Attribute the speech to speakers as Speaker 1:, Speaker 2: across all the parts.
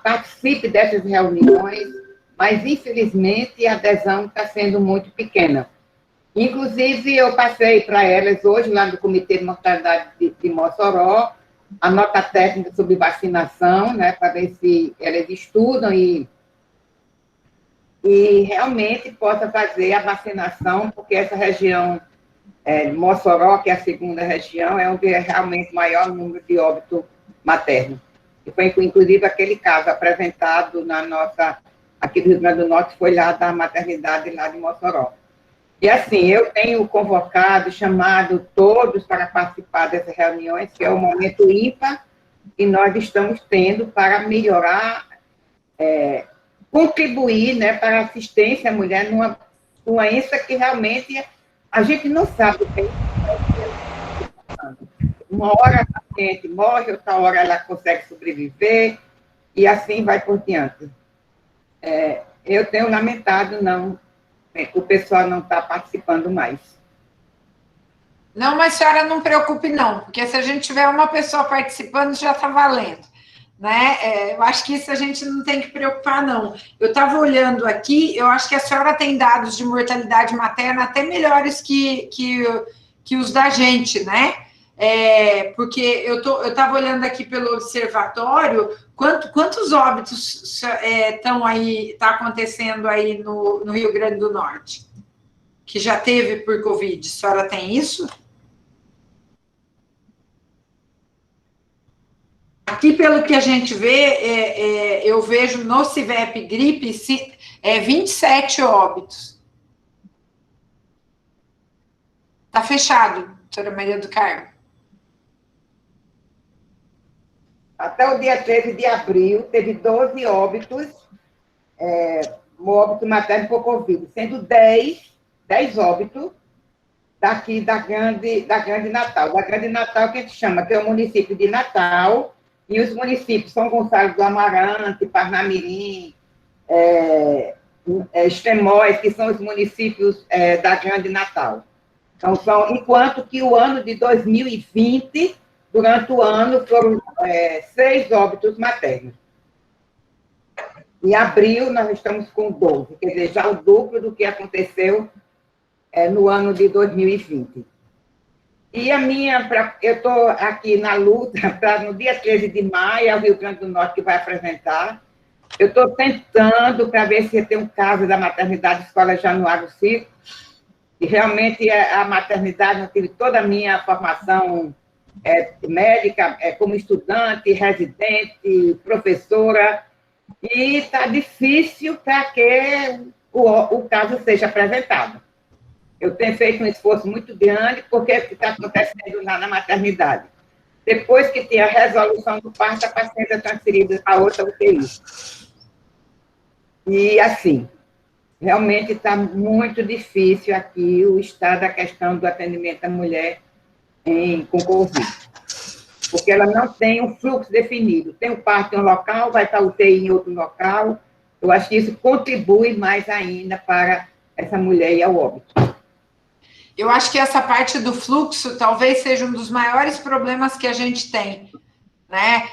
Speaker 1: participe dessas reuniões, mas, infelizmente, a adesão está sendo muito pequena. Inclusive, eu passei para elas hoje, lá no Comitê de Mortalidade de Mossoró, a nota técnica sobre vacinação, né, para ver se elas estudam e realmente possa fazer a vacinação, porque essa região, Mossoró, que é a segunda região, é onde é realmente o maior número de óbito materno. E foi, inclusive, aquele caso apresentado aqui do Rio Grande do Norte, foi lá da maternidade lá de Mossoró. E, assim, eu tenho convocado, chamado todos para participar dessas reuniões, que é o momento ímpar que nós estamos tendo para melhorar, contribuir, né, para a assistência à mulher numa doença que realmente a gente não sabe o que é. Uma hora a paciente morre, outra hora ela consegue sobreviver, e assim vai por diante. Eu tenho lamentado, o pessoal não está participando mais.
Speaker 2: Não, mas a senhora não preocupe, não, porque se a gente tiver uma pessoa participando, já está valendo. Né? Eu acho que isso a gente não tem que preocupar, não. Eu estava olhando aqui, eu acho que a senhora tem dados de mortalidade materna até melhores que os da gente, né? Porque eu estava olhando aqui pelo observatório, quantos óbitos está acontecendo aí no Rio Grande do Norte? Que já teve por Covid. A senhora tem isso? Aqui, pelo que a gente vê, eu vejo no CIVEP gripe 27 óbitos. Está fechado, doutora Maria do Carmo.
Speaker 1: Até o dia 13 de abril, teve 12 óbitos, óbito materno por Covid, sendo 10 óbitos daqui da Grande Natal. Da Grande Natal, que a gente chama, que é o município de Natal, e os municípios São Gonçalo do Amarante, Parnamirim, Extremóis, que são os municípios da Grande Natal. Então, enquanto que o ano de 2020, durante o ano, foram 6 óbitos maternos. Em abril, nós estamos com 12, quer dizer, já o duplo do que aconteceu no ano de 2020. E eu estou aqui na luta para, no dia 13 de maio, é o Rio Grande do Norte que vai apresentar. Eu estou tentando para ver se tem um caso da maternidade Escola Januário Circo, e realmente a maternidade, eu tive toda a minha formação médica, como estudante, residente, professora, e está difícil para que o caso seja apresentado. Eu tenho feito um esforço muito grande, porque é o que está acontecendo lá na maternidade. Depois que tem a resolução do parto, a paciente é transferida para outra UTI. E, assim, realmente está muito difícil aqui o estado da questão do atendimento à mulher com Covid. Porque ela não tem um fluxo definido. Tem o parto em um local, vai para a UTI em outro local. Eu acho que isso contribui mais ainda para essa mulher ir ao óbito.
Speaker 2: Eu acho que essa parte do fluxo talvez seja um dos maiores problemas que a gente tem, né?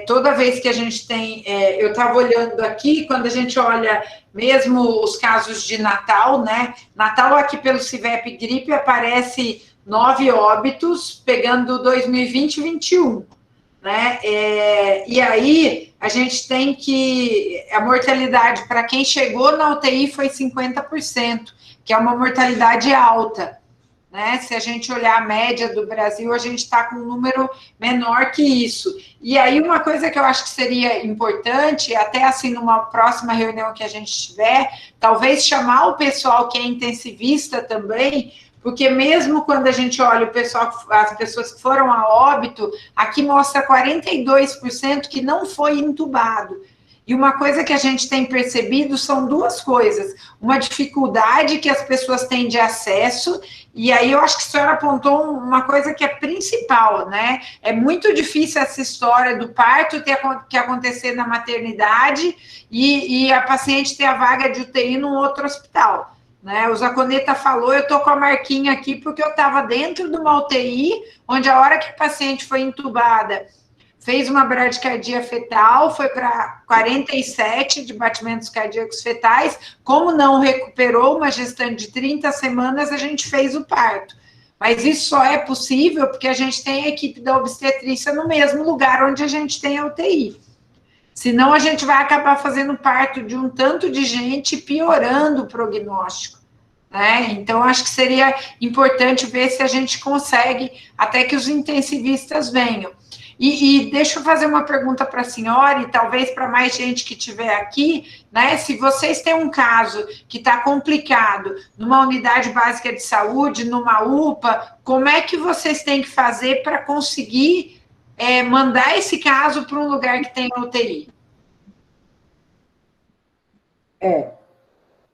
Speaker 2: Toda vez que a gente tem... eu estava olhando aqui, quando a gente olha mesmo os casos de Natal, né? Natal aqui pelo CIVEP gripe aparece 9 óbitos, pegando 2020 e 2021, né? E aí a gente tem que... A mortalidade para quem chegou na UTI foi 50%, que é uma mortalidade alta, né? Se a gente olhar a média do Brasil, a gente está com um número menor que isso. E aí uma coisa que eu acho que seria importante, até assim numa próxima reunião que a gente tiver, talvez chamar o pessoal que é intensivista também, porque mesmo quando a gente olha o pessoal, as pessoas que foram a óbito, aqui mostra 42% que não foi entubado. E uma coisa que a gente tem percebido são duas coisas. Uma dificuldade que as pessoas têm de acesso, e aí eu acho que a senhora apontou uma coisa que é principal, né? É muito difícil essa história do parto ter que acontecer na maternidade e a paciente ter a vaga de UTI num outro hospital. Né? O Zaconeta falou, eu estou com a marquinha aqui porque eu estava dentro de uma UTI, onde a hora que a paciente foi entubada, fez uma bradicardia fetal, foi para 47 de batimentos cardíacos fetais. Como não recuperou uma gestante de 30 semanas, a gente fez o parto. Mas isso só é possível porque a gente tem a equipe da obstetrícia no mesmo lugar onde a gente tem a UTI. Senão a gente vai acabar fazendo parto de um tanto de gente, piorando o prognóstico, né? Então, acho que seria importante ver se a gente consegue até que os intensivistas venham. E deixa eu fazer uma pergunta para a senhora, e talvez para mais gente que estiver aqui, né? Se vocês têm um caso que está complicado numa unidade básica de saúde, numa UPA, como é que vocês têm que fazer para conseguir mandar esse caso para um lugar que tem UTI?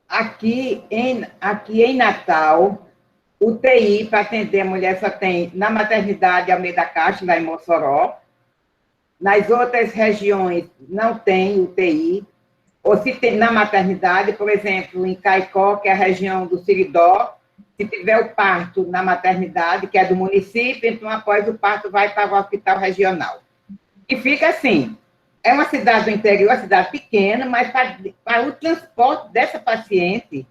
Speaker 1: Aqui em Natal, UTI para atender a mulher só tem na maternidade Almeida Castro, lá em Mossoró. Nas outras regiões não tem UTI. Ou se tem na maternidade, por exemplo, em Caicó, que é a região do Siridó, se tiver o parto na maternidade, que é do município, então após o parto vai para o hospital regional. E fica assim, é uma cidade do interior, uma cidade pequena, mas para o transporte dessa paciente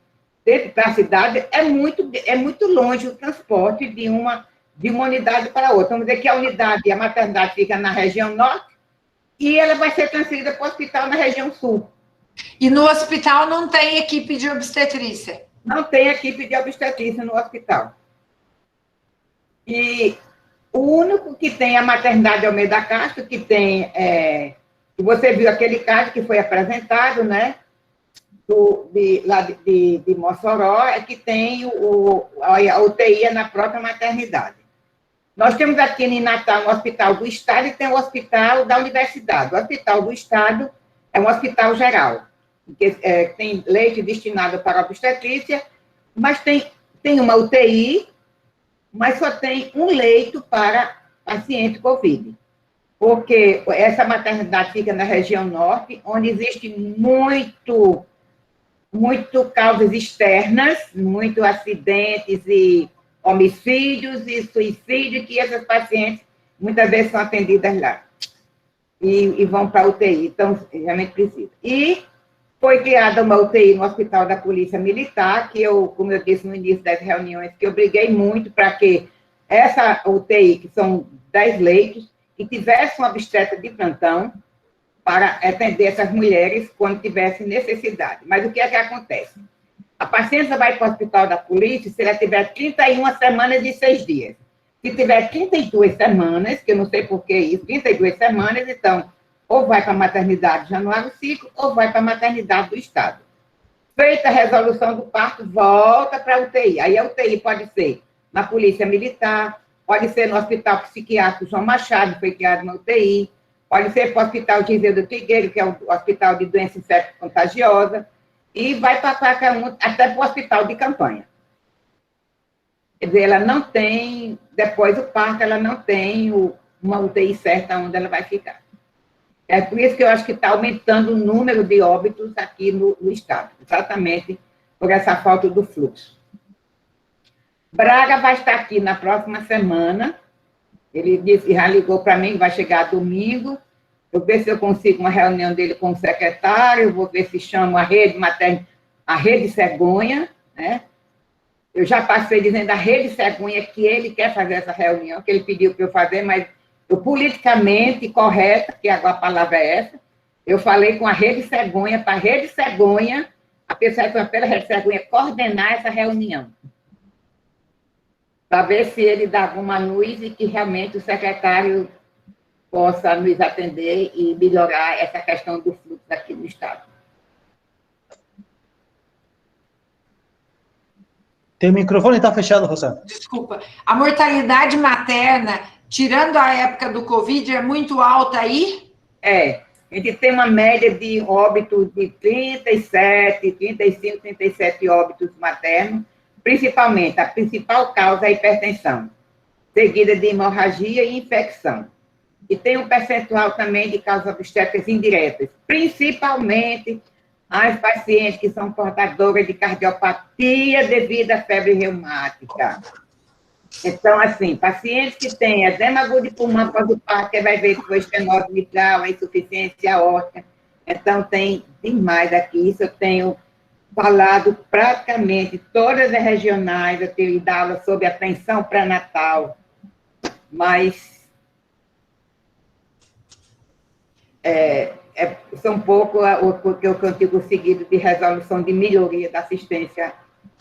Speaker 1: para a cidade é muito longe o transporte de uma unidade para outra. Vamos dizer que a unidade, a maternidade fica na região norte e ela vai ser transferida para o hospital na região sul.
Speaker 2: E no hospital não tem equipe de obstetrícia?
Speaker 1: Não tem equipe de obstetrícia no hospital. E o único que tem a maternidade Almeida Castro, que tem... você viu aquele caso que foi apresentado, né? De Mossoró, é que tem a UTI na própria maternidade. Nós temos aqui em Natal um hospital do Estado e tem um hospital da Universidade. O hospital do Estado é um hospital geral, que tem leite destinado para a obstetrícia, mas tem uma UTI, mas só tem um leito para paciente COVID. Porque essa maternidade fica na região norte, onde existe muito causas externas, muito acidentes e homicídios e suicídios, que essas pacientes muitas vezes são atendidas lá e vão para a UTI, então realmente precisa. E foi criada uma UTI no Hospital da Polícia Militar, que eu, como eu disse no início das reuniões, que eu briguei muito para que essa UTI, que são 10 leitos, e tivesse uma obstetra de plantão para atender essas mulheres quando tivesse necessidade. Mas o que é que acontece? A paciente vai para o hospital da polícia se ela tiver 31 semanas e 6 dias. Se tiver 32 semanas, que eu não sei por que isso, 32 semanas, então, ou vai para a maternidade Januário Ciclo, ou vai para a maternidade do Estado. Feita a resolução do parto, volta para a UTI. Aí a UTI pode ser na Polícia Militar, pode ser no Hospital Psiquiátrico João Machado, foi criado uma UTI, pode ser para o Hospital Giseu do Trigueiro, que é o Hospital de Doença Infecto-Contagiosa, e vai para qualquer um, até para o Hospital de Campanha. Quer dizer, ela não tem, depois do parto, ela não tem uma UTI certa onde ela vai ficar. É por isso que eu acho que está aumentando o número de óbitos aqui no Estado, exatamente por essa falta do fluxo. Braga vai estar aqui na próxima semana. Ele disse, já ligou para mim, vai chegar domingo. Eu vou ver se eu consigo uma reunião dele com o secretário, vou ver se chamo a rede materna, a Rede Cegonha, né? Eu já passei dizendo a Rede Cegonha que ele quer fazer essa reunião, que ele pediu para eu fazer, mas eu, politicamente correta, que agora a palavra é essa, eu falei com a Rede Cegonha, para a Rede Cegonha, a pessoa pela Rede Cegonha coordenar essa reunião, para ver se ele dá alguma luz e que realmente o secretário possa nos atender e melhorar essa questão do fluxo aqui no Estado.
Speaker 3: Teu microfone está fechado, Rosana.
Speaker 2: Desculpa. A mortalidade materna, tirando a época do Covid, é muito alta aí?
Speaker 1: A gente tem uma média de óbitos de 37, 35, 37 óbitos maternos, principalmente, a principal causa é a hipertensão, seguida de hemorragia e infecção. E tem um percentual também de causas obstétricas indiretas, principalmente as pacientes que são portadoras de cardiopatia devido à febre reumática. Então, assim, pacientes que têm edema agudo de pulmão pós-parto, que vai ver se foi estenose mitral, a insuficiência aórtica. Então, tem demais aqui. Isso eu tenho falado praticamente todas as regionais, eu tenho dado aula sobre a tensão pré-natal, mas são pouco o que eu consigo seguido de resolução de melhoria da assistência,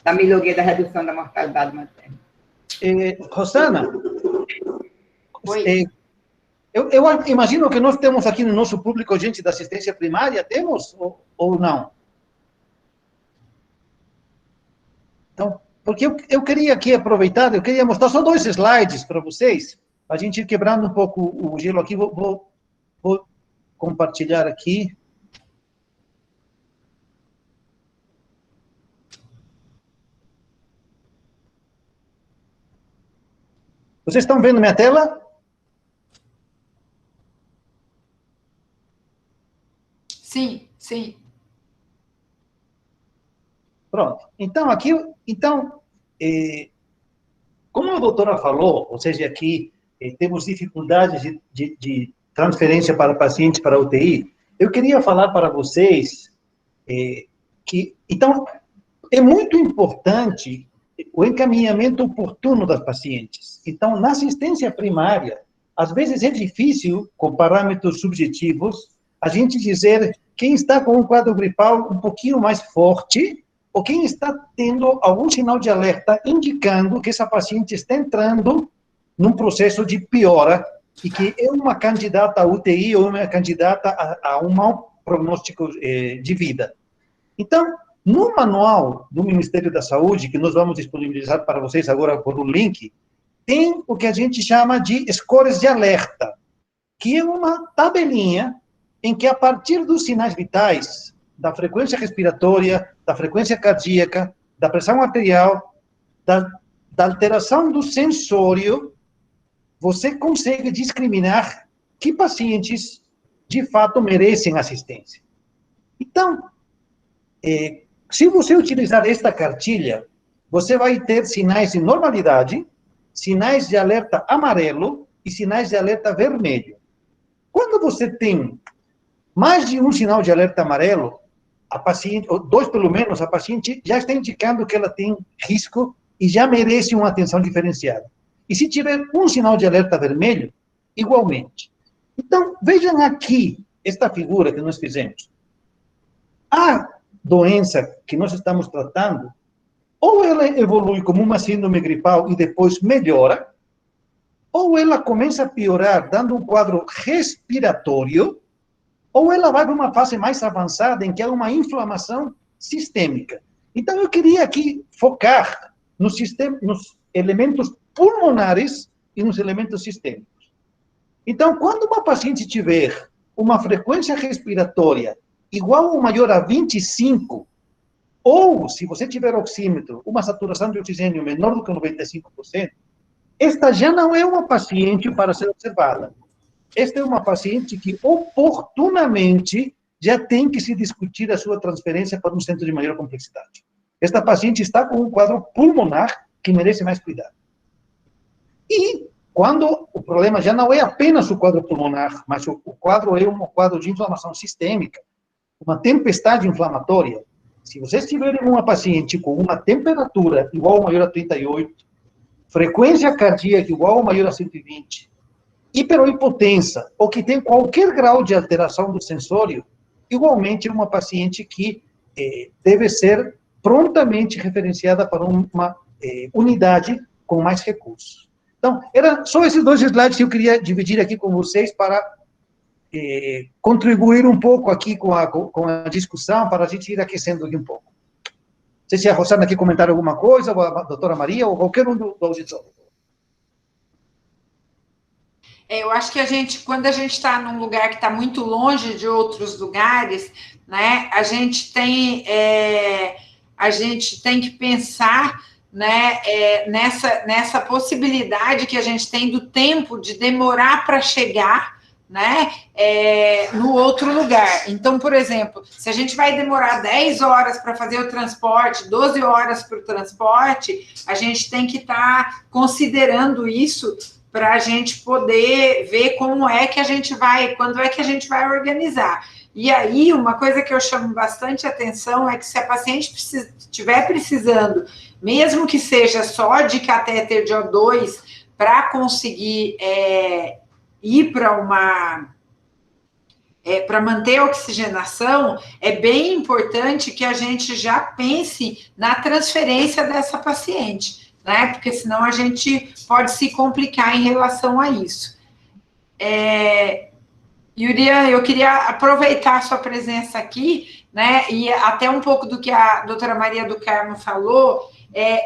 Speaker 1: da melhoria da redução da mortalidade materna.
Speaker 3: Rosana, eu imagino que nós temos aqui no nosso público gente da assistência primária, temos ou não? Então, porque eu queria aqui aproveitar, eu queria mostrar só 2 slides para vocês, a gente ir quebrando um pouco o gelo aqui, vou compartilhar aqui. Vocês estão vendo minha tela?
Speaker 2: Sim, sim.
Speaker 3: Pronto. Então, aqui, como a doutora falou, ou seja, aqui temos dificuldades de transferência para pacientes para UTI, eu queria falar para vocês que, então, é muito importante o encaminhamento oportuno das pacientes. Então, na assistência primária, às vezes é difícil, com parâmetros subjetivos, a gente dizer quem está com um quadro gripal um pouquinho mais forte ou quem está tendo algum sinal de alerta indicando que essa paciente está entrando num processo de piora e que é uma candidata a UTI ou uma candidata a um mau prognóstico de vida. Então, no manual do Ministério da Saúde, que nós vamos disponibilizar para vocês agora por um link, tem o que a gente chama de scores de alerta, que é uma tabelinha em que, a partir dos sinais vitais, da frequência respiratória, da frequência cardíaca, da pressão arterial, da alteração do sensório, você consegue discriminar que pacientes, de fato, merecem assistência. Então, se você utilizar esta cartilha, você vai ter sinais de normalidade, sinais de alerta amarelo e sinais de alerta vermelho. Quando você tem mais de um sinal de alerta amarelo, a paciente, ou 2 pelo menos, a paciente já está indicando que ela tem risco e já merece uma atenção diferenciada. E se tiver um sinal de alerta vermelho, igualmente. Então, vejam aqui esta figura que nós fizemos. A doença que nós estamos tratando, ou ela evolui como uma síndrome gripal e depois melhora, ou ela começa a piorar, dando um quadro respiratório, ou ela vai para uma fase mais avançada em que há uma inflamação sistêmica. Então, eu queria aqui focar nos elementos pulmonares e nos elementos sistêmicos. Então, quando uma paciente tiver uma frequência respiratória igual ou maior a 25, ou, se você tiver oxímetro, uma saturação de oxigênio menor do que 95%, esta já não é uma paciente para ser observada. Esta é uma paciente que, oportunamente, já tem que se discutir a sua transferência para um centro de maior complexidade. Esta paciente está com um quadro pulmonar que merece mais cuidado. E, quando o problema já não é apenas o quadro pulmonar, mas o quadro é um quadro de inflamação sistêmica, uma tempestade inflamatória, se vocês tiverem uma paciente com uma temperatura igual ou maior a 38, frequência cardíaca igual ou maior a 120, hiperohipotensa, ou que tem qualquer grau de alteração do sensório, igualmente é uma paciente que deve ser prontamente referenciada para uma unidade com mais recursos. Então, eram só esses 2 slides que eu queria dividir aqui com vocês para contribuir um pouco aqui com a discussão, para a gente ir aquecendo aqui um pouco. Não sei se a Rosana quer comentar alguma coisa, ou a doutora Maria, ou qualquer um do auditório.
Speaker 2: Eu acho que quando a gente está num lugar que está muito longe de outros lugares, né, a gente tem que pensar, né, nessa possibilidade que a gente tem do tempo de demorar para chegar, né, no outro lugar. Então, por exemplo, se a gente vai demorar 10 horas para fazer o transporte, 12 horas para o transporte, a gente tem que estar considerando isso para a gente poder ver como é que a gente vai, quando é que a gente vai organizar. E aí, uma coisa que eu chamo bastante atenção é que se a paciente estiver precisando, mesmo que seja só de catéter de O2, para conseguir ir para para manter a oxigenação, é bem importante que a gente já pense na transferência dessa paciente, né? Porque senão a gente pode se complicar em relação a isso. Yurian, eu queria aproveitar a sua presença aqui, né? E até um pouco do que a doutora Maria do Carmo falou.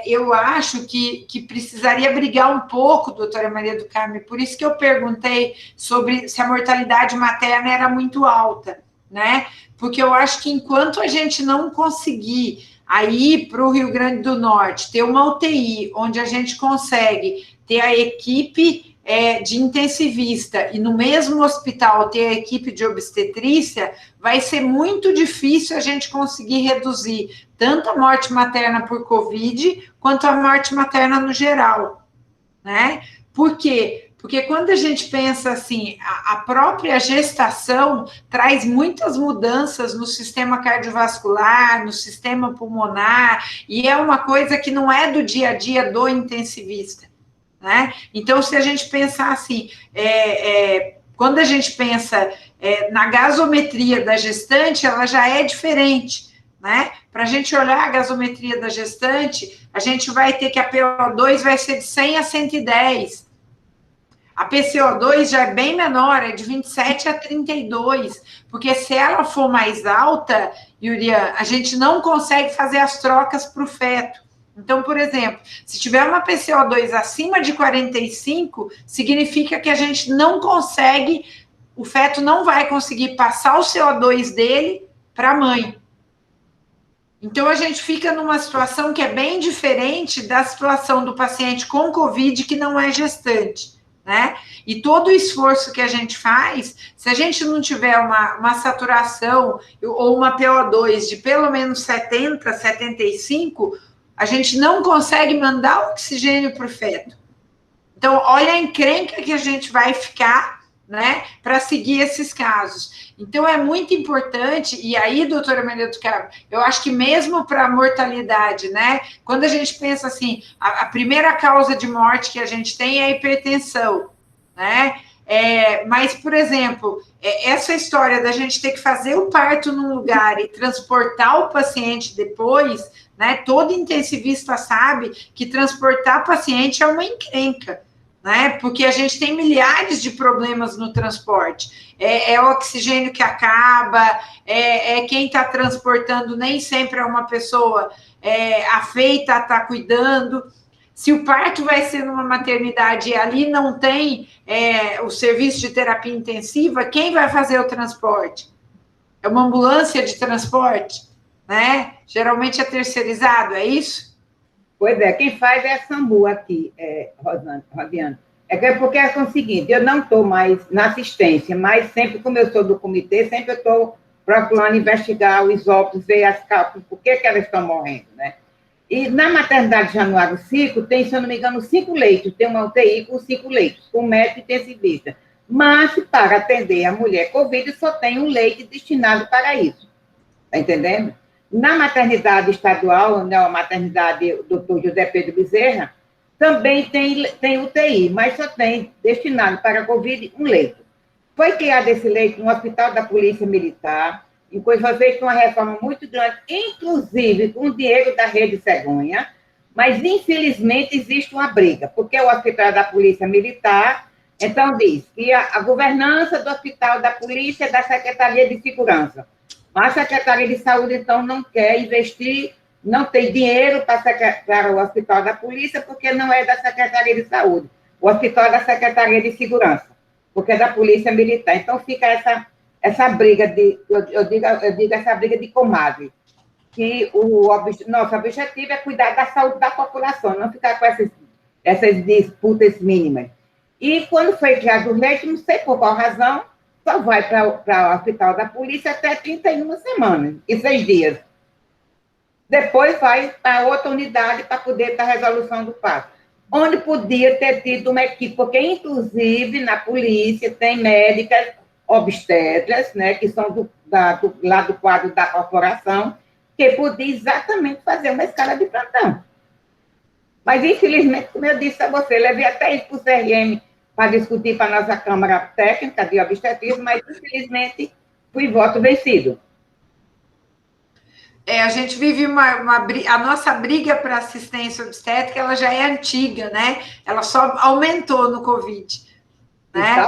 Speaker 2: Eu acho que precisaria brigar um pouco, doutora Maria do Carmo, por isso que eu perguntei sobre se a mortalidade materna era muito alta, né? Porque eu acho que enquanto a gente não conseguir aí para o Rio Grande do Norte ter uma UTI, onde a gente consegue ter a equipe de intensivista e no mesmo hospital ter a equipe de obstetrícia, vai ser muito difícil a gente conseguir reduzir tanto a morte materna por Covid, quanto a morte materna no geral, né? Por quê? Porque quando a gente pensa assim, a própria gestação traz muitas mudanças no sistema cardiovascular, no sistema pulmonar, e é uma coisa que não é do dia a dia do intensivista, né? Então, se a gente pensar assim, quando a gente pensa na gasometria da gestante, ela já é diferente, né? Para a gente olhar a gasometria da gestante, a gente vai ter que a PO2 vai ser de 100 a 110. A PCO2 já é bem menor, é de 27 a 32, porque se ela for mais alta, Yurian, a gente não consegue fazer as trocas para o feto. Então, por exemplo, se tiver uma PCO2 acima de 45, significa que a gente não consegue, o feto não vai conseguir passar o CO2 dele para a mãe. Então, a gente fica numa situação que é bem diferente da situação do paciente com Covid que não é gestante, né? E todo o esforço que a gente faz, se a gente não tiver uma saturação ou uma PO2 de pelo menos 70, 75, a gente não consegue mandar oxigênio para o feto. Então, olha a encrenca que a gente vai ficar, né, para seguir esses casos. Então, é muito importante, e aí, doutora Maria do Carmo, eu acho que mesmo para a mortalidade, né, quando a gente pensa assim, a primeira causa de morte que a gente tem é a hipertensão, né, mas, por exemplo, essa história da gente ter que fazer o parto num lugar e transportar o paciente depois, né, todo intensivista sabe que transportar paciente é uma encrenca, né, porque a gente tem milhares de problemas no transporte. É o oxigênio que acaba, quem está transportando nem sempre é uma pessoa afeita a estar cuidando. Se o parto vai ser numa maternidade e ali não tem o serviço de terapia intensiva, quem vai fazer o transporte? É uma ambulância de transporte, né? Geralmente é terceirizado, é isso?
Speaker 1: Pois é, quem faz é a SAMU aqui, Rosiane. Porque é o seguinte, eu não estou mais na assistência, mas sempre, como eu sou do comitê, sempre eu estou procurando investigar os óbitos, ver as causas, por que elas estão morrendo, né? E na maternidade Januário 5, tem, se eu não me engano, 5 leitos, tem uma UTI com 5 leitos, com médico intensivista. Mas, para atender a mulher Covid, só tem um leito destinado para isso. Está entendendo? Na maternidade estadual, na maternidade Dr. José Pedro Bezerra, também tem UTI, mas só tem destinado para a Covid um leito. Foi criado esse leito no Hospital da Polícia Militar, e foi feita uma reforma muito grande, inclusive com o dinheiro da Rede Cegonha, mas, infelizmente, existe uma briga, porque o Hospital da Polícia Militar, então, diz que a governança do Hospital da Polícia é da Secretaria de Segurança, mas a Secretaria de Saúde, então, não quer investir, não tem dinheiro para o Hospital da Polícia, porque não é da Secretaria de Saúde, o Hospital é da Secretaria de Segurança, porque é da Polícia Militar. Então, fica essa briga eu digo essa briga de comadre, que nosso objetivo é cuidar da saúde da população, não ficar com essas disputas mínimas. E quando foi criado o leite, não sei por qual razão, só vai para o hospital da polícia até 31 semanas e 6 dias. Depois vai para outra unidade para poder ter a resolução do parto. Onde podia ter tido uma equipe, porque, inclusive, na polícia tem médicas obstetras, né, que são lá do quadro da corporação, que podia exatamente fazer uma escala de plantão. Mas, infelizmente, como eu disse a você, levei até isso para o CRM para discutir para a nossa Câmara Técnica de Obstetrícia, mas, infelizmente, fui voto vencido.
Speaker 2: A gente vive a nossa briga para assistência obstétrica, ela já é antiga, né? Ela só aumentou no Covid, né?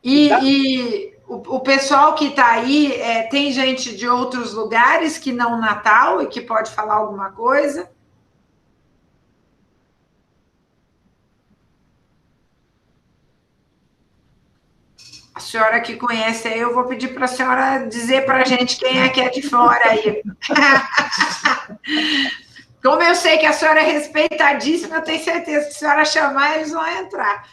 Speaker 2: E o pessoal que está aí, tem gente de outros lugares que não Natal e que pode falar alguma coisa? A senhora que conhece aí, eu vou pedir para a senhora dizer para a gente quem é que é de fora aí. Como eu sei que a senhora é respeitadíssima, eu tenho certeza que se a senhora chamar, eles vão entrar.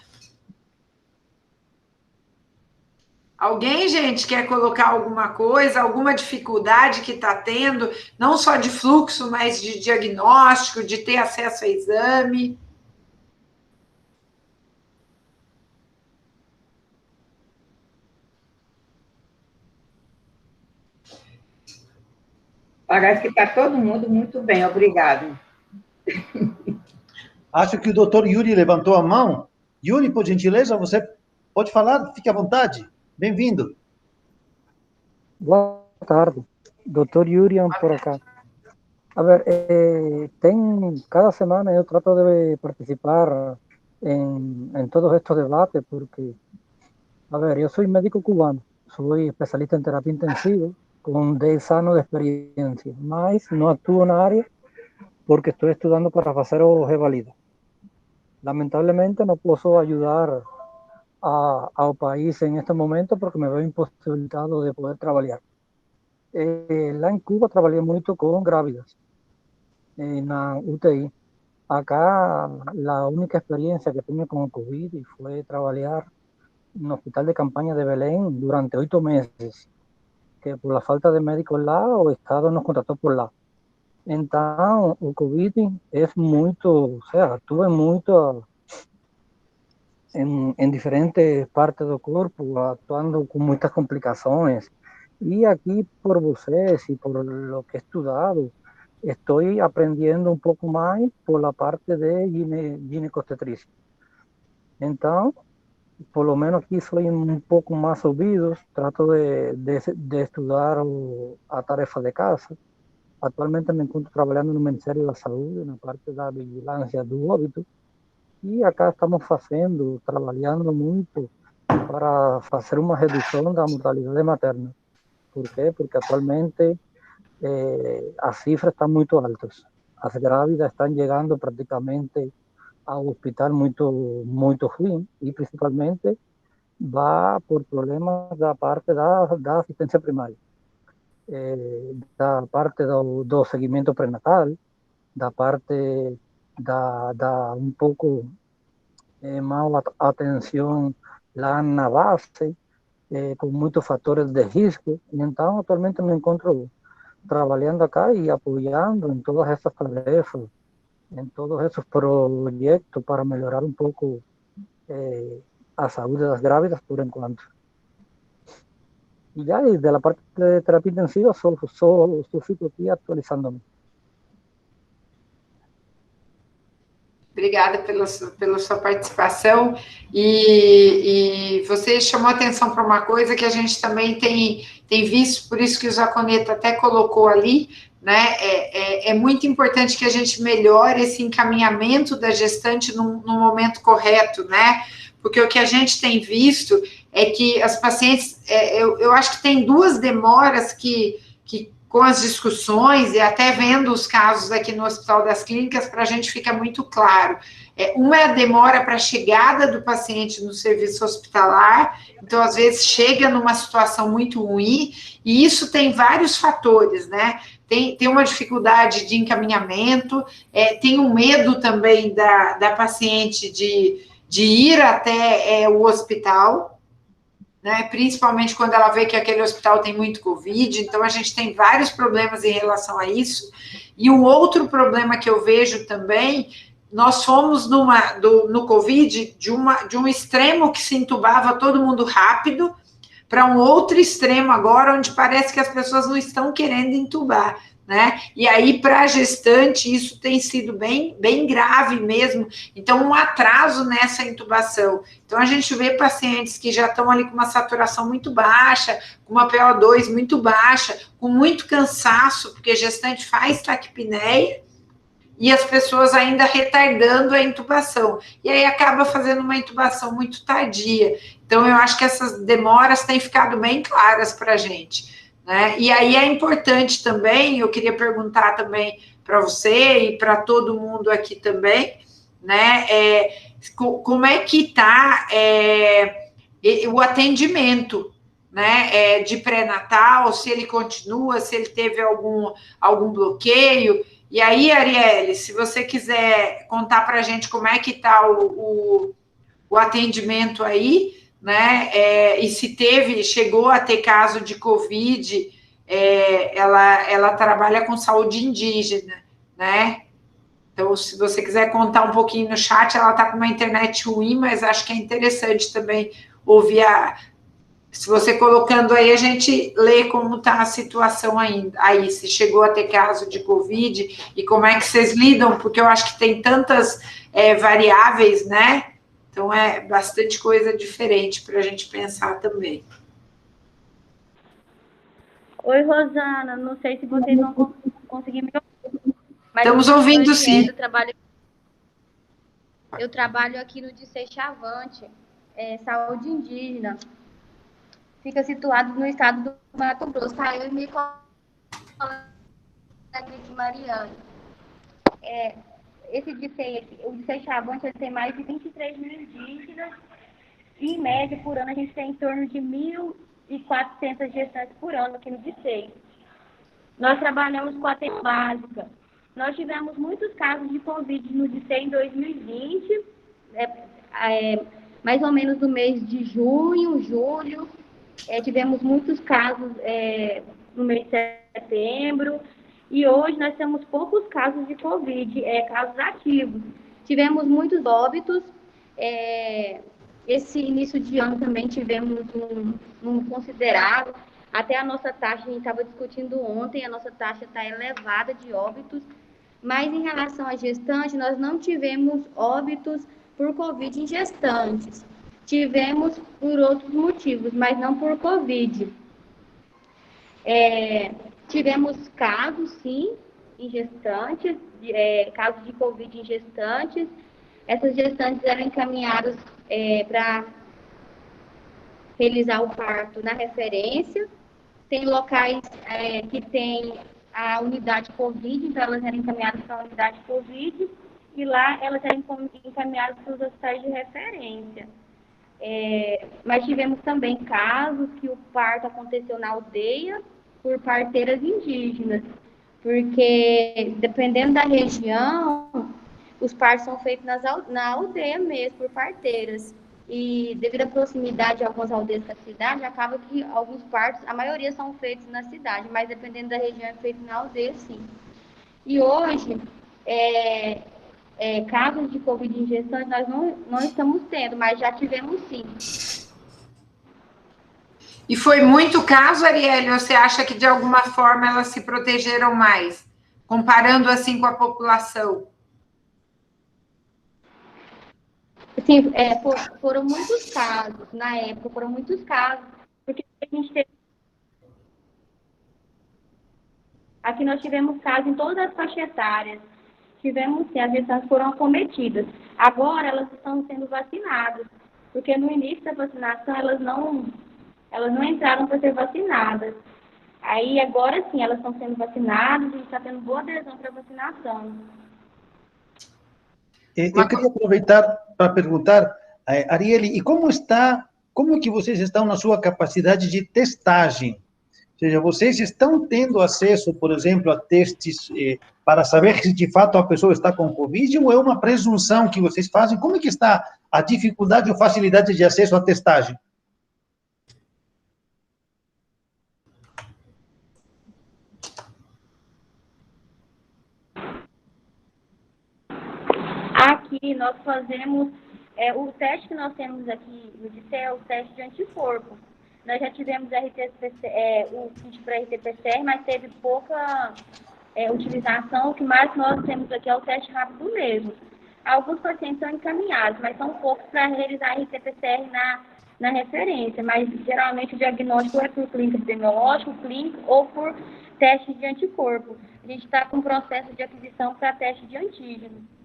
Speaker 2: Alguém, gente, quer colocar alguma coisa, alguma dificuldade que está tendo, não só de fluxo, mas de diagnóstico, de ter acesso a exame?
Speaker 1: Parece que está todo mundo muito bem, obrigado.
Speaker 3: Acho que o doutor Yuri levantou a mão. Yuri, por gentileza, você pode falar? Fique à vontade. Bem-vindo.
Speaker 4: Boa tarde. Doutor Yuri por acá. A ver, cada semana yo trato de participar en todos estos debates porque, a ver, yo soy médico cubano, soy especialista en terapia intensiva con 10 años de experiencia, mas no actúo en la área porque estoy estudiando para hacer OG válida. Lamentablemente no puedo ayudar ao país en este momento porque me veo imposibilitado de poder trabajar. Lá en Cuba trabajé mucho con grávidas en la UTI. Acá la única experiencia que tengo con COVID fue trabajar en un hospital de campaña de Belén durante 8 meses, que por la falta de médicos lá, o Estado nos contrató por lá. Então, o COVID é muito, ou seja, atua muito em diferentes partes do corpo, atuando com muitas complicações. E aqui, por vocês e por lo que he estudado, estoy aprendiendo un poco más por la parte de ginecostetricia. Entonces, por lo menos aquí soy un poco más ouvido, trato de estudiar a tarefas de casa. Actualmente me encuentro trabajando en el Ministerio de la Salud, en la parte de la vigilancia do óbito, y acá estamos trabajando mucho para hacer una reducción de la mortalidad materna. ¿Por qué? Porque actualmente as cifras están muy altas. As grávidas están llegando prácticamente ao hospital muito ruim e principalmente va por problemas da parte da assistência primária, da parte do seguimento prenatal, da parte da um pouco mal atenção lá na base, com muitos fatores de risco. E então, atualmente me encontro trabajando acá y apoyando en todas estas tarefas, en todos esos proyectos para mejorar un poco a salud de las grávidas por enquanto. Y ya desde la parte de terapia intensiva solo fico aquí actualizándome.
Speaker 2: Obrigada pela sua participação. E você chamou atenção para uma coisa que a gente também tem visto, por isso que o Zaconeta até colocou ali, né? É muito importante que a gente melhore esse encaminhamento da gestante no momento correto, né? Porque o que a gente tem visto é que as pacientes, eu acho que tem 2 demoras que com as discussões e até vendo os casos aqui no Hospital das Clínicas, para a gente fica muito claro. Uma é a demora para a chegada do paciente no serviço hospitalar, então, às vezes, chega numa situação muito ruim, e isso tem vários fatores, né? Tem uma dificuldade de encaminhamento, tem um medo também da paciente de de ir até o hospital, né? Principalmente quando ela vê que aquele hospital tem muito Covid, então a gente tem vários problemas em relação a isso. E um outro problema que eu vejo também, nós fomos no Covid de um extremo que se entubava todo mundo rápido, para um outro extremo agora, onde parece que as pessoas não estão querendo entubar, né? E aí, para a gestante, isso tem sido bem, bem grave mesmo. Então, um atraso nessa intubação. Então, a gente vê pacientes que já estão ali com uma saturação muito baixa, com uma PO2 muito baixa, com muito cansaço, porque a gestante faz taquipneia, e as pessoas ainda retardando a intubação. E aí acaba fazendo uma intubação muito tardia. Então, eu acho que essas demoras têm ficado bem claras para a gente, né? E aí é importante também, eu queria perguntar também para você e para todo mundo aqui também, né? Como é que está o atendimento, né? De pré-natal, se ele continua, se ele teve algum bloqueio. E aí, Arielle, se você quiser contar para a gente como é que está o atendimento aí, né? E se chegou a ter caso de Covid, ela trabalha com saúde indígena, né? Então, se você quiser contar um pouquinho no chat, ela está com uma internet ruim, mas acho que é interessante também ouvir se você colocando aí, a gente lê como está a situação ainda. Aí, se chegou a ter caso de Covid e como é que vocês lidam, porque eu acho que tem tantas variáveis, né? Então, é bastante coisa diferente para a gente pensar também.
Speaker 5: Oi, Rosana, não sei se vocês vão conseguir me ouvir.
Speaker 2: Estamos ouvindo, sim.
Speaker 5: Eu trabalho aqui no Dissei Chavante, saúde indígena. Fica situado no estado do Mato Grosso. Tá? Eu e minha colega de Mariana. O Dissei Chavante, ele tem mais de 23 mil indígenas. E, em média, por ano, a gente tem em torno de 1.400 gestantes por ano aqui no Dissei. Nós trabalhamos com a atenção básica. Nós tivemos muitos casos de Covid no Dissei em 2020, mais ou menos no mês de junho, julho. Tivemos muitos casos no mês de setembro. E hoje nós temos poucos casos de Covid, casos ativos. Tivemos muitos óbitos. Esse início de ano também tivemos um considerável. Até a nossa taxa, a gente estava discutindo ontem, a nossa taxa está elevada de óbitos. Mas em relação à gestante, nós não tivemos óbitos por Covid em gestantes. Tivemos por outros motivos, mas não por Covid. Tivemos casos, sim, em gestantes, casos de Covid em gestantes. Essas gestantes eram encaminhadas para realizar o parto na referência. Tem locais que tem a unidade Covid, então elas eram encaminhadas para a unidade Covid, e lá elas eram encaminhadas para os hospitais de referência. Mas tivemos também casos que o parto aconteceu na aldeia por parteiras indígenas, porque dependendo da região, os partos são feitos na aldeia mesmo, por parteiras. E devido à proximidade de algumas aldeias da cidade, acaba que alguns partos, a maioria são feitos na cidade, mas dependendo da região é feito na aldeia, sim. E hoje, casos de Covid em gestante nós não estamos tendo, mas já tivemos sim.
Speaker 2: E foi muito caso, Arielle, ou você acha que de alguma forma elas se protegeram mais, comparando assim com a população?
Speaker 5: Sim, foram muitos casos, na época, porque a gente teve... Aqui nós tivemos casos em todas as faixas etárias. Tivemos, sim, as gestantes foram acometidas. Agora elas estão sendo vacinadas, porque no início da vacinação elas não entraram para ser vacinadas. Aí agora sim, elas estão sendo vacinadas, a gente está tendo boa adesão para a vacinação.
Speaker 3: Eu queria aproveitar para perguntar, Arielle, e como que vocês estão na sua capacidade de testagem? Ou seja, vocês estão tendo acesso, por exemplo, a testes para saber se de fato a pessoa está com Covid ou é uma presunção que vocês fazem? Como é que está a dificuldade ou facilidade de acesso à testagem?
Speaker 5: Aqui nós fazemos, o teste que nós temos aqui no DICE é o teste de anticorpo. Nós já tivemos o kit para RT-PCR, mas teve pouca utilização. O que mais nós temos aqui é o teste rápido mesmo. Alguns pacientes são encaminhados, mas são poucos para realizar RT-PCR na referência. Mas geralmente o diagnóstico é por clínico epidemiológico, clínico ou por teste de anticorpo. A gente está com um processo de aquisição para teste de antígeno.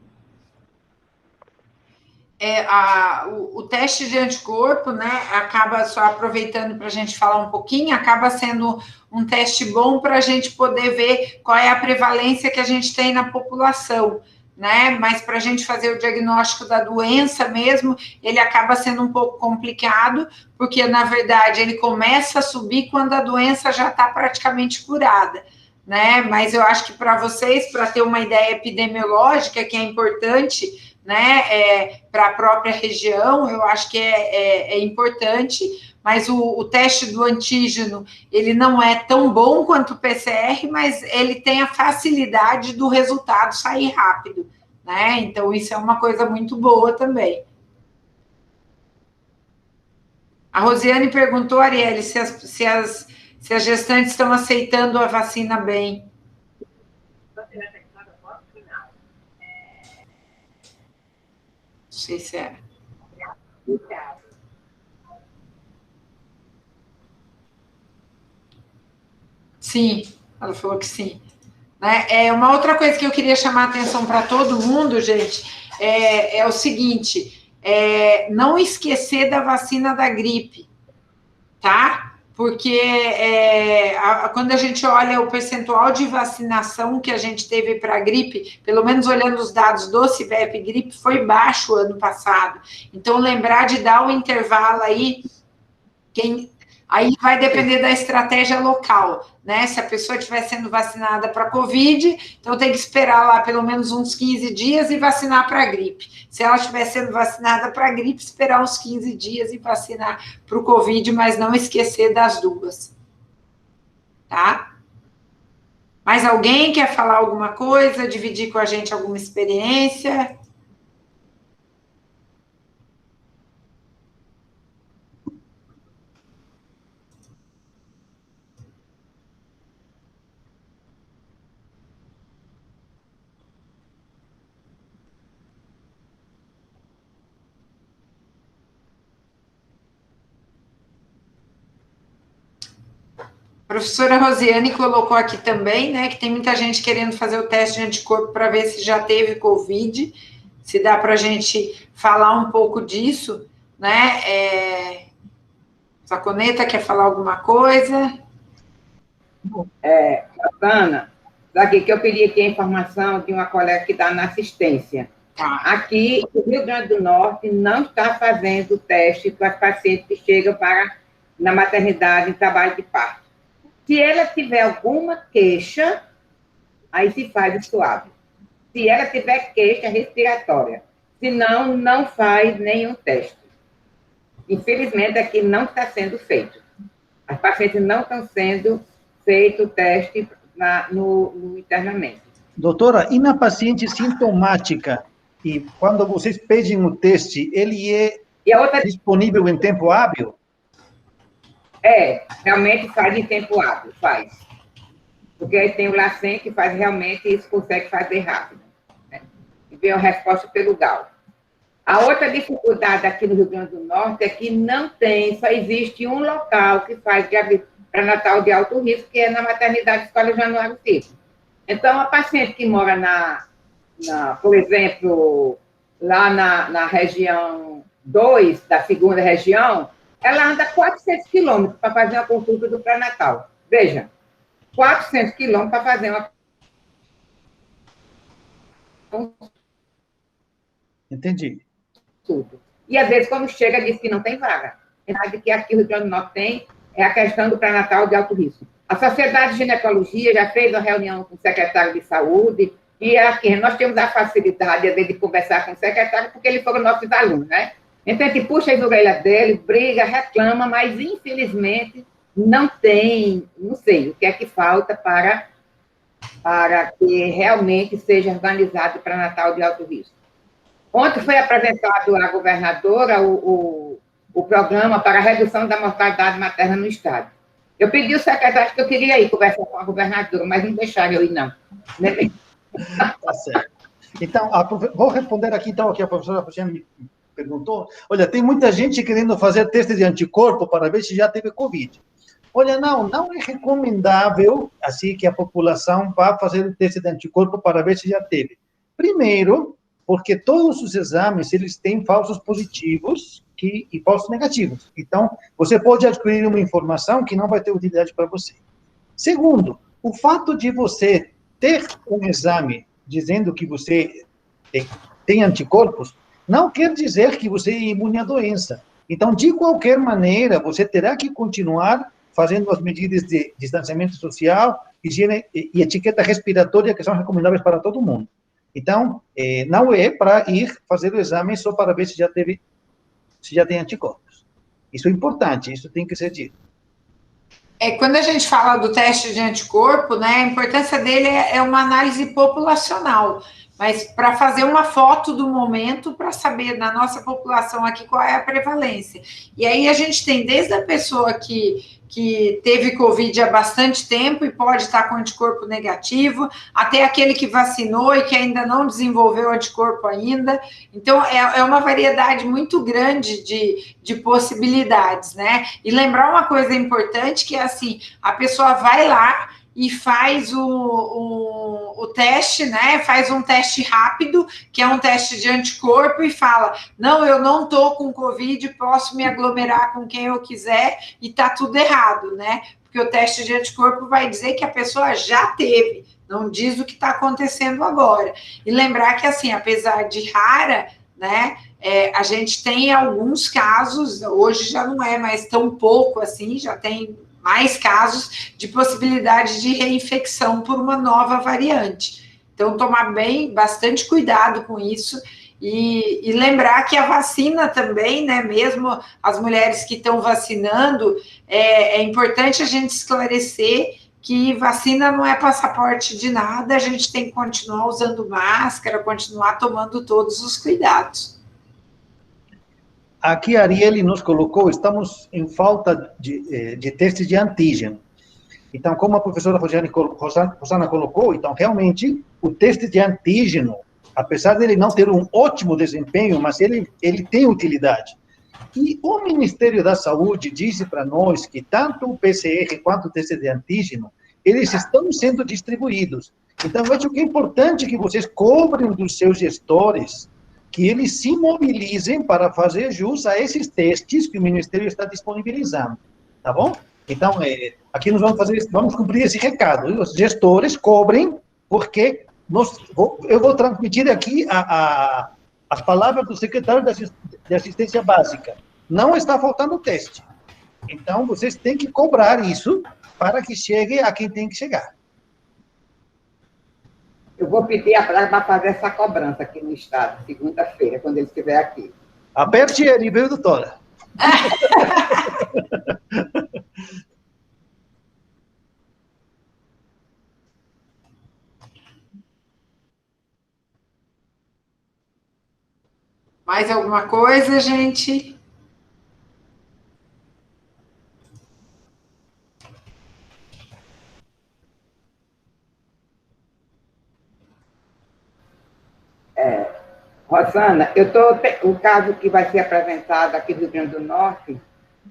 Speaker 2: O teste de anticorpo, né, acaba, só aproveitando para a gente falar um pouquinho, acaba sendo um teste bom para a gente poder ver qual é a prevalência que a gente tem na população, né, mas para a gente fazer o diagnóstico da doença mesmo, ele acaba sendo um pouco complicado, porque, na verdade, ele começa a subir quando a doença já está praticamente curada, né, mas eu acho que para vocês, para ter uma ideia epidemiológica, que é importante, né, para a própria região, eu acho que é importante, mas o teste do antígeno, ele não é tão bom quanto o PCR, mas ele tem a facilidade do resultado sair rápido, né, então isso é uma coisa muito boa também. A Rosiane perguntou, Arielle, se as gestantes estão aceitando a vacina bem. Não sei se é. Sim, ela falou que sim. Né? Uma outra coisa que eu queria chamar a atenção para todo mundo, gente, é o seguinte, não esquecer da vacina da gripe, tá? Porque quando a gente olha o percentual de vacinação que a gente teve para a gripe, pelo menos olhando os dados do CIVEP gripe, foi baixo ano passado. Então, lembrar de dar o intervalo aí, aí vai depender da estratégia local, né? Se a pessoa estiver sendo vacinada para Covid, então tem que esperar lá pelo menos uns 15 dias e vacinar para a gripe. Se ela estiver sendo vacinada para a gripe, esperar uns 15 dias e vacinar para o Covid, mas não esquecer das duas. Tá? Mais alguém quer falar alguma coisa, dividir com a gente alguma experiência? A professora Rosiane colocou aqui também, né, que tem muita gente querendo fazer o teste de anticorpo para ver se já teve Covid, se dá para a gente falar um pouco disso, né? Saconeta, quer falar alguma coisa?
Speaker 1: Ana, daqui que eu pedi aqui a informação de uma colega que está na assistência.
Speaker 2: Tá.
Speaker 1: Aqui, o Rio Grande do Norte não está fazendo teste para as pacientes que chegam na maternidade em trabalho de parto. Se ela tiver alguma queixa, aí se faz o swab. Se ela tiver queixa respiratória. Se não, não faz nenhum teste. Infelizmente, aqui não está sendo feito. As pacientes não estão sendo feito o teste no internamento.
Speaker 3: Doutora, e na paciente sintomática, e quando vocês pedem o teste, ele é disponível em tempo hábil?
Speaker 1: Realmente faz em tempo hábil, faz. Porque aí tem o LACEN que faz realmente isso, consegue fazer rápido. Né? E vem a resposta pelo GAL. A outra dificuldade aqui no Rio Grande do Norte é que não tem, só existe um local que faz pré-natal de alto risco, que é na maternidade Escola Januário Filho. Então, a paciente que mora por exemplo, lá na região 2, da segunda região, ela anda 400 quilômetros para fazer uma consulta do pré-natal. Veja, 400 quilômetros para fazer uma consulta.
Speaker 3: Entendi.
Speaker 1: E, às vezes, quando chega, diz que não tem vaga. A verdade que aqui o Rio Grande do Norte tem é a questão do pré-natal de alto risco. A Sociedade de Ginecologia já fez uma reunião com o secretário de Saúde, e aqui nós temos a facilidade, às vezes, de conversar com o secretário, porque eles foram nossos alunos, né? Então, a gente puxa as orelhas dele, briga, reclama, mas, infelizmente, não tem, não sei, o que é que falta para que realmente seja organizado para Natal de alto risco. Ontem foi apresentado à governadora o programa para a redução da mortalidade materna no estado. Eu pedi ao secretário que eu queria ir conversar com a governadora, mas não deixaram eu ir, não.
Speaker 3: Tá certo. Então, vou responder aqui, então, o que a professora Rosiane me perguntou. Olha, tem muita gente querendo fazer teste de anticorpo para ver se já teve Covid. Olha, não é recomendável, assim, que a população vá fazer o teste de anticorpo para ver se já teve. Primeiro, porque todos os exames, eles têm falsos positivos e falsos negativos. Então, você pode adquirir uma informação que não vai ter utilidade para você. Segundo, o fato de você ter um exame dizendo que você tem anticorpos, não quer dizer que você é imune à doença. Então, de qualquer maneira, você terá que continuar fazendo as medidas de distanciamento social, higiene e etiqueta respiratória que são recomendáveis para todo mundo. Então, não é para ir fazer o exame só para ver se já tem anticorpos. Isso é importante, isso tem que ser dito.
Speaker 2: Quando a gente fala do teste de anticorpo, né, a importância dele é uma análise populacional, mas para fazer uma foto do momento, para saber na nossa população aqui qual é a prevalência. E aí a gente tem desde a pessoa que teve Covid há bastante tempo e pode estar com anticorpo negativo, até aquele que vacinou e que ainda não desenvolveu anticorpo ainda. Então, é uma variedade muito grande de possibilidades, né? E lembrar uma coisa importante, que é assim, a pessoa vai lá e faz o teste, né? Faz um teste rápido, que é um teste de anticorpo, e fala: não, eu não estou com Covid, posso me aglomerar com quem eu quiser, e está tudo errado, né? Porque o teste de anticorpo vai dizer que a pessoa já teve, não diz o que está acontecendo agora. E lembrar que, assim, apesar de rara, né? A gente tem alguns casos, hoje já não é mais tão pouco assim, já tem mais casos de possibilidade de reinfecção por uma nova variante. Então, tomar bastante cuidado com isso e lembrar que a vacina também, né, mesmo as mulheres que estão vacinando, é importante a gente esclarecer que vacina não é passaporte de nada, a gente tem que continuar usando máscara, continuar tomando todos os cuidados.
Speaker 3: Aqui a Arielle nos colocou, estamos em falta de testes de antígeno. Então, como a professora Rosana colocou, então, realmente, o teste de antígeno, apesar dele não ter um ótimo desempenho, mas ele tem utilidade. E o Ministério da Saúde disse para nós que tanto o PCR quanto o teste de antígeno, eles estão sendo distribuídos. Então, eu acho que é importante que vocês cobrem dos seus gestores que eles se mobilizem para fazer jus a esses testes que o Ministério está disponibilizando, tá bom? Então, aqui nós vamos cumprir esse recado. Os gestores cobrem, porque eu vou transmitir aqui as palavras do secretário de Assistência Básica. Não está faltando teste. Então, vocês têm que cobrar isso para que chegue a quem tem que chegar.
Speaker 1: Eu vou pedir para fazer essa cobrança aqui no estado, segunda-feira, quando ele estiver aqui.
Speaker 3: Aperte ele, viu, doutora?
Speaker 2: Mais alguma coisa, gente?
Speaker 1: Rosana, o caso que vai ser apresentado aqui do Rio Grande do Norte,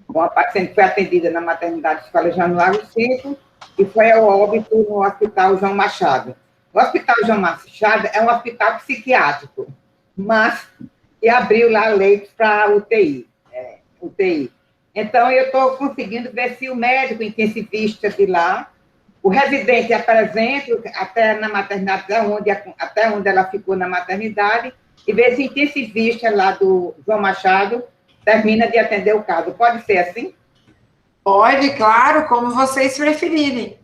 Speaker 1: uma paciente que foi atendida na maternidade Escola Januário 5 e foi ao óbito no Hospital João Machado. O Hospital João Machado é um hospital psiquiátrico, mas que abriu lá leitos para UTI. Então, eu estou conseguindo ver se o médico intensivista de lá, o residente apresenta até na maternidade, até onde ela ficou na maternidade, e ver se o intensivista lá do João Machado termina de atender o caso. Pode ser assim?
Speaker 2: Pode, claro, como vocês preferirem.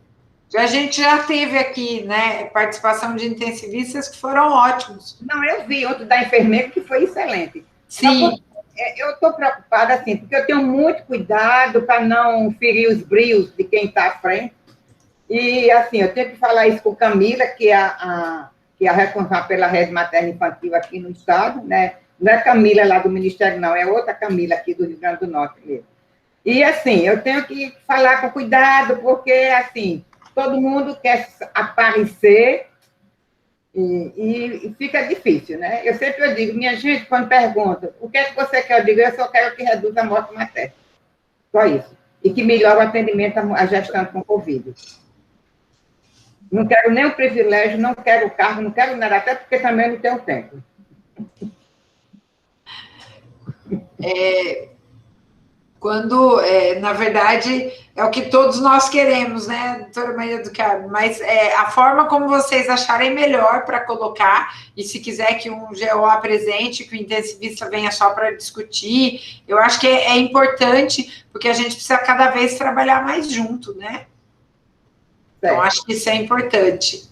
Speaker 2: A gente já teve aqui, né, participação de intensivistas que foram ótimos.
Speaker 1: Não, eu vi outro da enfermeira que foi excelente.
Speaker 2: Sim.
Speaker 1: Eu estou preocupada, assim, porque eu tenho muito cuidado para não ferir os brios de quem está à frente. E, assim, eu tenho que falar isso com Camila, que é a responsável pela rede materna infantil aqui no estado, né? Não é Camila lá do Ministério, não, é outra Camila aqui do Rio Grande do Norte mesmo. E, assim, eu tenho que falar com cuidado, porque, assim, todo mundo quer aparecer e fica difícil, né? Eu sempre digo, minha gente, quando pergunta o que é que você quer, eu digo, eu só quero que reduza a morte materna. Só isso. E que melhore o atendimento à gestante com Covid. Não quero nem o privilégio, não quero o cargo, não quero nada, até porque também não tenho tempo.
Speaker 2: Quando, na verdade, é o que todos nós queremos, né, doutora Maria do Carmo? Mas a forma como vocês acharem melhor para colocar, e se quiser que um GO apresente, que o intensivista venha só para discutir, eu acho que é importante, porque a gente precisa cada vez trabalhar mais junto, né? Então, acho que isso é importante.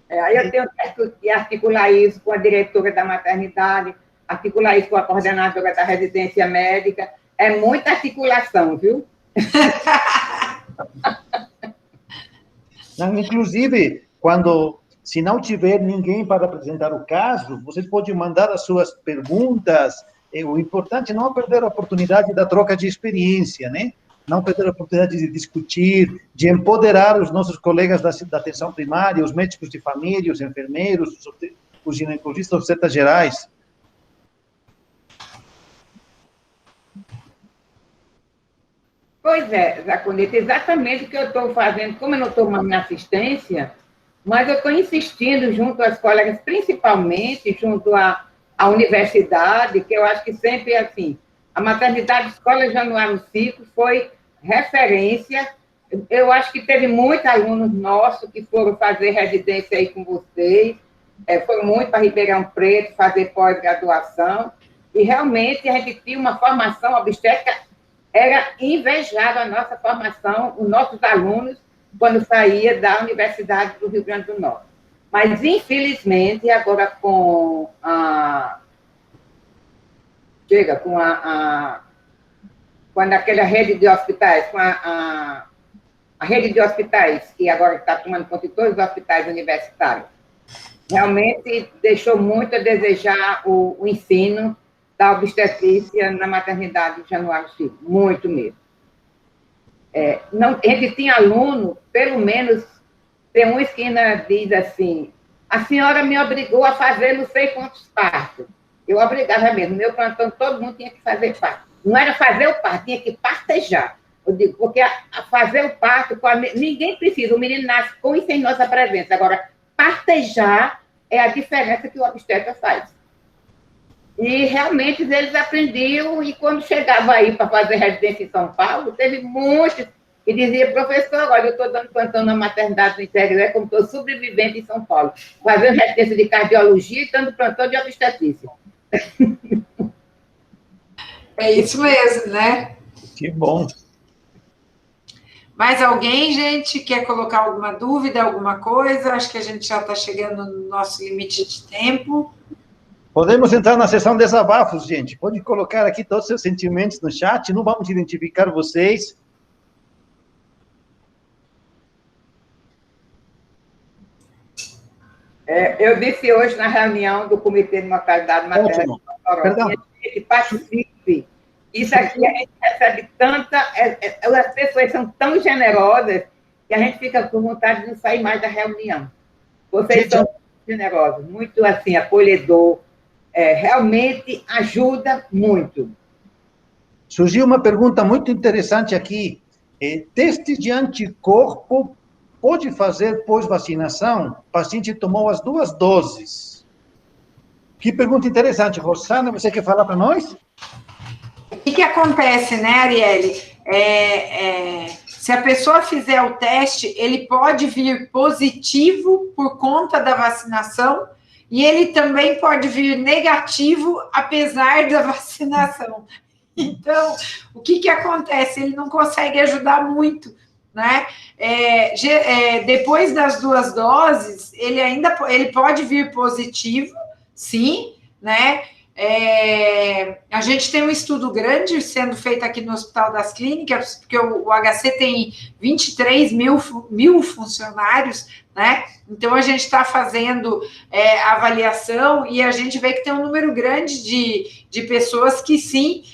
Speaker 1: Aí eu tenho que articular isso com a diretora da maternidade, articular isso com a coordenadora da residência médica. É muita articulação, viu?
Speaker 3: Não, inclusive, se não tiver ninguém para apresentar o caso, você pode mandar as suas perguntas. O importante é não perder a oportunidade da troca de experiência, né? Não perder a oportunidade de discutir, de empoderar os nossos colegas da atenção primária, os médicos de família, os enfermeiros, os ginecologistas, os obstetras gerais.
Speaker 1: Pois é, Zacuneta, exatamente o que eu estou fazendo, como eu não estou na assistência, mas eu estou insistindo junto às colegas, principalmente junto à universidade, que eu acho que sempre é assim, a maternidade Escola Januário Ciclo foi referência. Eu acho que teve muitos alunos nossos que foram fazer residência aí com vocês, foram muito para Ribeirão Preto fazer pós-graduação, e realmente a gente tinha uma formação obstétrica, era invejável a nossa formação, os nossos alunos, quando saía da Universidade do Rio Grande do Norte. Mas, infelizmente, agora com quando aquela rede de hospitais, com a rede de hospitais, que agora está tomando conta de todos os hospitais universitários, realmente deixou muito a desejar o ensino da obstetrícia na maternidade Januário Ciclo, muito mesmo. A gente tinha aluno, pelo menos, tem uns que ainda diz assim, a senhora me obrigou a fazer não sei quantos partos. Eu obrigava mesmo, no meu plantão todo mundo tinha que fazer parto. Não era fazer o parto, tinha que partejar. Eu digo, porque a fazer o parto, ninguém precisa, o menino nasce com e sem nossa presença. Agora, partejar é a diferença que o obstetra faz. E realmente eles aprendiam, e quando chegava aí para fazer residência em São Paulo, teve muitos que diziam, professor, olha, eu estou dando plantão na maternidade do interior, é como estou sobrevivente em São Paulo, fazendo residência de cardiologia e dando plantão de obstetrícia.
Speaker 2: É isso mesmo, né?
Speaker 3: Que bom.
Speaker 2: Mais alguém, gente, quer colocar alguma dúvida, alguma coisa? Acho que a gente já está chegando no nosso limite de tempo.
Speaker 3: Podemos entrar na sessão desabafos, gente. Pode colocar aqui todos os seus sentimentos no chat, não vamos identificar vocês.
Speaker 1: Eu disse hoje na reunião do Comitê de Mortalidade Materna que participe. Isso aqui a gente recebe tanta... as pessoas são tão generosas que a gente fica com vontade de não sair mais da reunião. Vocês são muito generosos, muito assim, acolhedor. Realmente ajuda muito.
Speaker 3: Surgiu uma pergunta muito interessante aqui. Teste de anticorpo pode fazer pós-vacinação? O paciente tomou as 2 doses. Que pergunta interessante. Rosana, você quer falar para nós?
Speaker 2: O que acontece, né, Arielle? Se a pessoa fizer o teste, ele pode vir positivo por conta da vacinação, e ele também pode vir negativo, apesar da vacinação. Então, o que acontece? Ele não consegue ajudar muito, né? Depois das 2 doses, ele pode vir positivo, sim, né? A gente tem um estudo grande sendo feito aqui no Hospital das Clínicas, porque o HC tem 23 mil funcionários, né? Então, a gente está fazendo avaliação e a gente vê que tem um número grande de pessoas que, sim,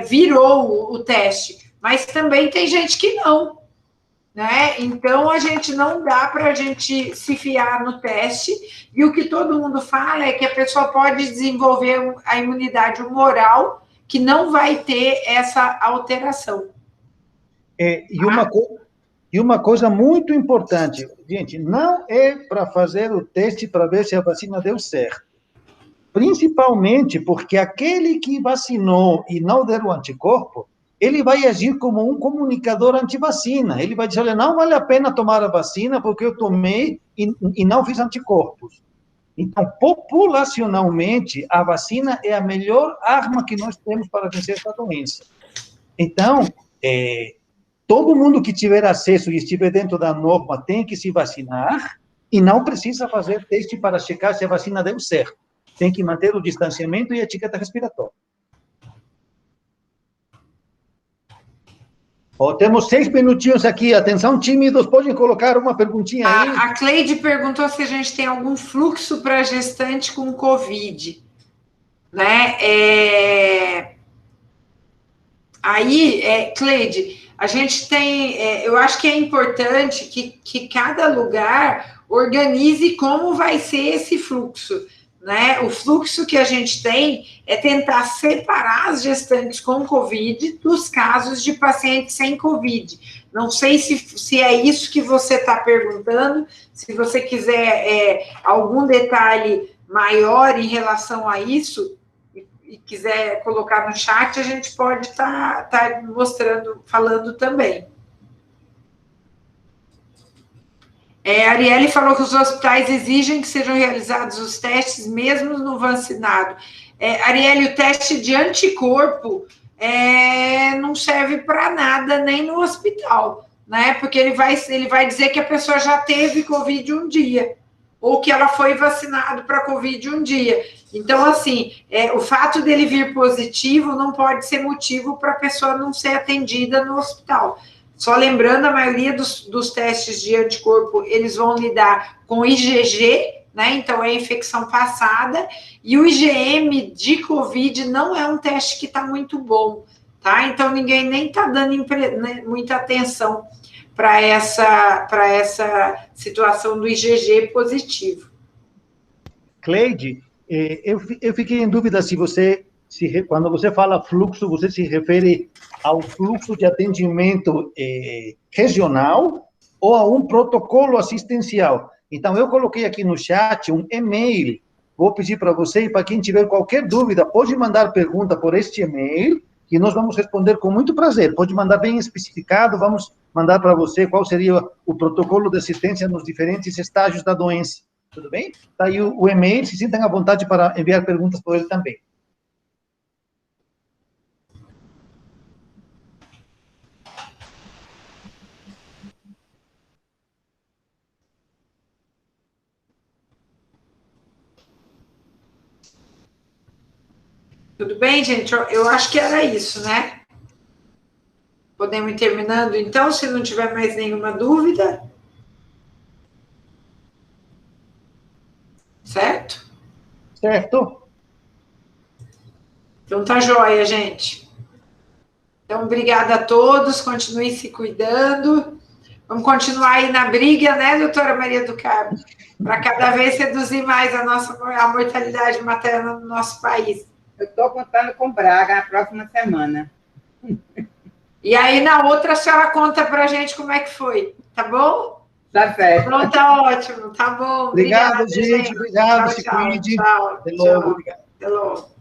Speaker 2: virou o teste, mas também tem gente que não, né? Então, a gente não dá para a gente se fiar no teste, e o que todo mundo fala é que a pessoa pode desenvolver a imunidade humoral, que não vai ter essa alteração.
Speaker 3: E uma coisa muito importante, gente, não é para fazer o teste para ver se a vacina deu certo. Principalmente porque aquele que vacinou e não deu o anticorpo, ele vai agir como um comunicador antivacina. Ele vai dizer, olha, não vale a pena tomar a vacina porque eu tomei e não fiz anticorpos. Então, populacionalmente, a vacina é a melhor arma que nós temos para vencer essa doença. Então, todo mundo que tiver acesso e estiver dentro da norma tem que se vacinar e não precisa fazer teste para checar se a vacina deu certo. Tem que manter o distanciamento e a etiqueta respiratória. Temos 6 minutinhos aqui. Atenção, tímidos, podem colocar uma perguntinha aí?
Speaker 2: A Cleide perguntou se a gente tem algum fluxo para gestante com Covid, né? Cleide, a gente tem, eu acho que é importante que cada lugar organize como vai ser esse fluxo, né? O fluxo que a gente tem é tentar separar as gestantes com Covid dos casos de pacientes sem Covid. Não sei se é isso que você está perguntando, se você quiser algum detalhe maior em relação a isso, e quiser colocar no chat, a gente pode tá mostrando, falando também. A Arielle falou que os hospitais exigem que sejam realizados os testes, mesmo no vacinado. Arielle, o teste de anticorpo não serve para nada, nem no hospital, né? Porque ele vai dizer que a pessoa já teve Covid um dia, ou que ela foi vacinada para Covid um dia. Então, assim, o fato dele vir positivo não pode ser motivo para a pessoa não ser atendida no hospital. Só lembrando, a maioria dos testes de anticorpo, eles vão lidar com IgG, né? Então, é infecção passada, e o IgM de Covid não é um teste que está muito bom, tá? Então, ninguém nem está dando muita atenção para essa situação do IgG positivo.
Speaker 3: Cleide, eu fiquei em dúvida se você, quando você fala fluxo, você se refere ao fluxo de atendimento regional ou a um protocolo assistencial. Então, eu coloquei aqui no chat um e-mail. Vou pedir para você e para quem tiver qualquer dúvida, pode mandar pergunta por este e-mail, que nós vamos responder com muito prazer. Pode mandar bem especificado, vamos mandar para você qual seria o protocolo de assistência nos diferentes estágios da doença. Tudo bem? Está aí o e-mail, se sintam à vontade para enviar perguntas por ele também.
Speaker 2: Tudo bem, gente? Eu acho que era isso, né? Podemos ir terminando, então, se não tiver mais nenhuma dúvida. Certo?
Speaker 3: Certo.
Speaker 2: Então, tá joia, gente. Então, obrigada a todos, continuem se cuidando. Vamos continuar aí na briga, né, doutora Maria do Carmo? Para cada vez reduzir mais a mortalidade materna no nosso país.
Speaker 1: Eu estou contando com Braga na próxima semana.
Speaker 2: E aí, na outra, a senhora conta para a gente como é que foi, tá bom?
Speaker 1: Tá certo.
Speaker 2: Pronto, tá ótimo, tá bom.
Speaker 3: Obrigado, gente. Obrigado,
Speaker 2: tchau,
Speaker 3: se cuide.
Speaker 2: tchau,
Speaker 3: Até logo. Obrigado.
Speaker 2: Até logo.